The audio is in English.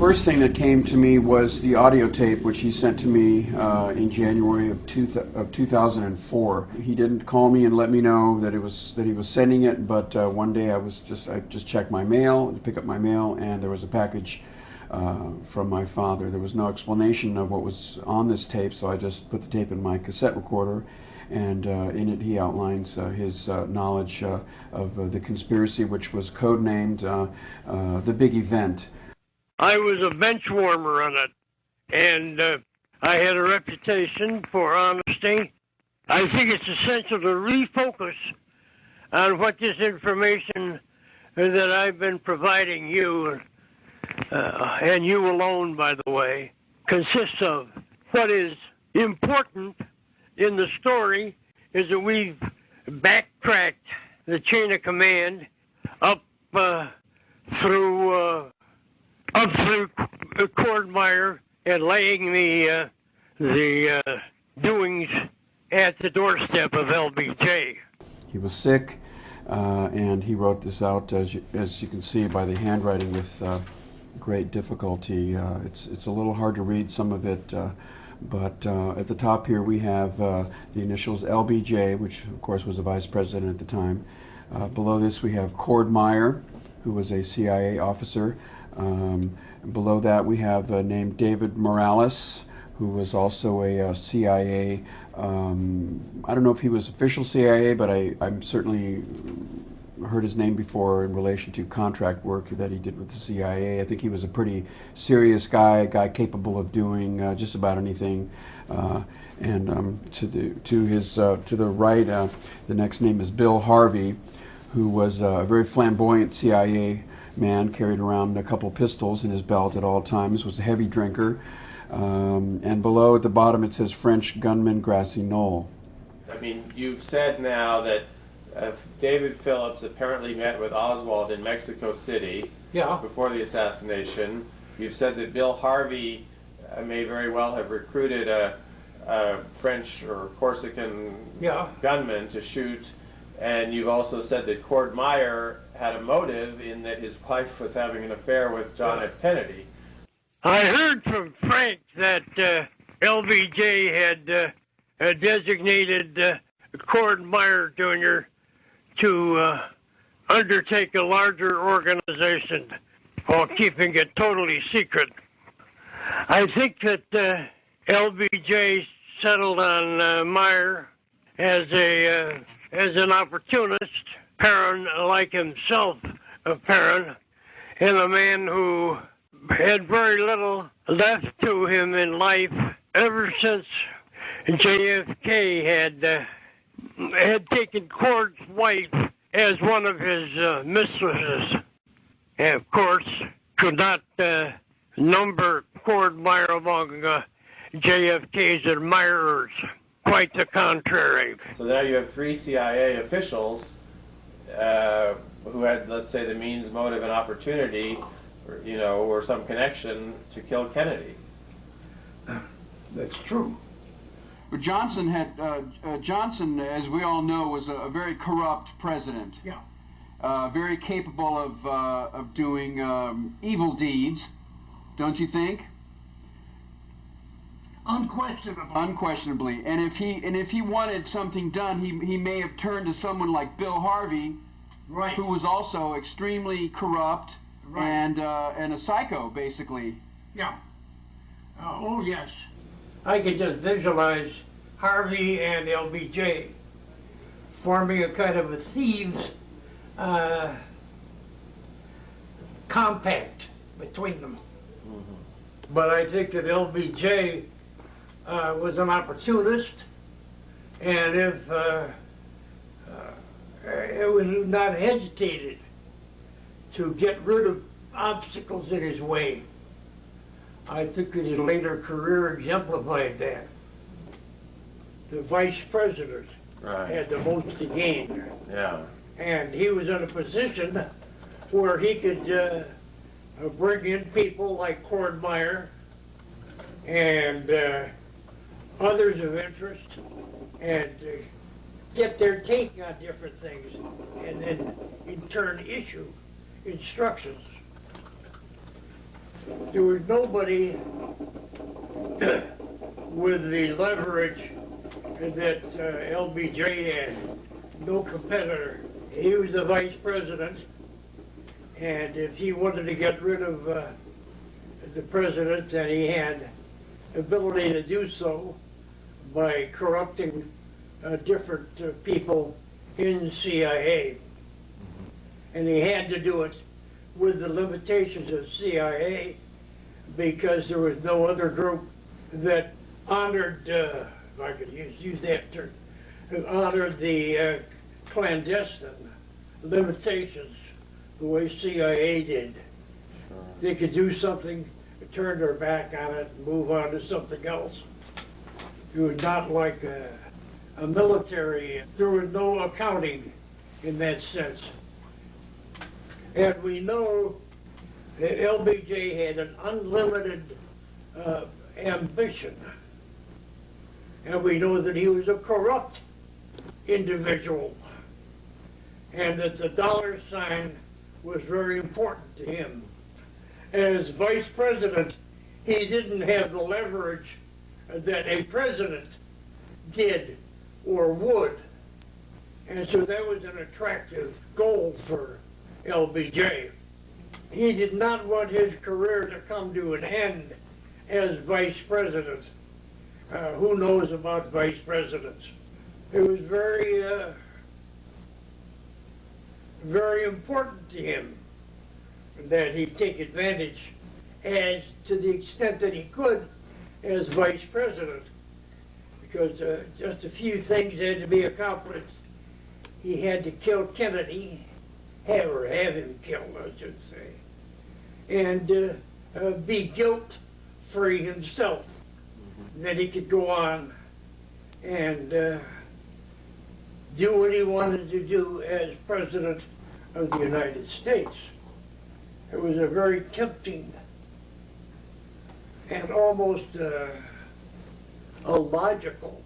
first thing that came to me was the audio tape, which he sent to me in January of 2004. He didn't call me and let me know that he was sending it, but one day I just checked my mail to pick up my mail, and there was a package from my father. There was no explanation of what was on this tape, so I just put the tape in my cassette recorder, and in it he outlines his knowledge of the conspiracy, which was codenamed the Big Event. I was a bench warmer on it, and I had a reputation for honesty. I think it's essential to refocus on what this information that I've been providing you, and you alone, by the way, consists of. What is important in the story is that we've backtracked the chain of command up through Cordmeyer and laying the doings at the doorstep of LBJ. He was sick, and he wrote this out, as you can see by the handwriting, with great difficulty. It's a little hard to read some of it, but at the top here we have the initials LBJ, which of course was a vice president at the time. Below this we have Cordmeyer, who was a CIA officer. Below that we have named David Morales, who was also a CIA, I don't know if he was official CIA, but I'm certainly heard his name before in relation to contract work that he did with the CIA. I think he was a pretty serious guy, a guy capable of doing just about anything. And to the right, the next name is Bill Harvey, who was a very flamboyant CIA man, carried around a couple pistols in his belt at all times, was a heavy drinker. And below at the bottom it says French gunman Grassy Knoll. I mean, you've said now that David Phillips apparently met with Oswald in Mexico City before the assassination. You've said that Bill Harvey may very well have recruited a French or Corsican gunman to shoot. And you've also said that Cordmeyer had a motive in that his wife was having an affair with John F. Kennedy. I heard from Frank that LBJ had designated Cordmeyer Jr. to undertake a larger organization while keeping it totally secret. I think that LBJ settled on Meyer as an opportunist, Perrin like himself, Perrin, and a man who had very little left to him in life ever since JFK had taken Cord's wife as one of his mistresses, and of course could not number Cordmeyer among JFK's admirers. Quite the contrary. So now you have three CIA officials who had, let's say, the means, motive, and opportunity, or some connection to kill Kennedy. That's true. But Johnson, as we all know, was a very corrupt president. Yeah. Very capable of doing evil deeds, don't you think? Unquestionably. And if he wanted something done, he may have turned to someone like Bill Harvey, right, who was also extremely corrupt, right, and a psycho, basically. Yeah. Oh yes. I could just visualize Harvey and LBJ forming a kind of a thieves compact between them. Mm-hmm. But I think that LBJ was an opportunist, and if it was not hesitated to get rid of obstacles in his way. I think that his later career exemplified that. The vice president had the most to gain. Yeah. And he was in a position where he could bring in people like Cordmeyer and others of interest and get their take on different things, and then in turn issue instructions. there was nobody with the leverage that LBJ had. No competitor. He was the vice president, and if he wanted to get rid of the president, and he had ability to do so by corrupting different people in CIA. And he had to do it with the limitations of CIA because there was no other group that honored, if I could use that term, honored the clandestine limitations the way CIA did. They could do something, turn their back on it, and move on to something else. It was not like a military. There was no accounting in that sense. And we know that LBJ had an unlimited ambition. And we know that he was a corrupt individual. And that the dollar sign was very important to him. As vice president, he didn't have the leverage that a president did or would. And so that was an attractive goal for LBJ. He did not want his career to come to an end as vice president. Who knows about vice presidents? It was very, very important to him that he take advantage as to the extent that he could as vice president, because just a few things had to be accomplished. He had to kill Kennedy, have him killed, I should say, and be guilt-free himself. Then he could go on and do what he wanted to do as President of the United States. It was a very tempting and almost illogical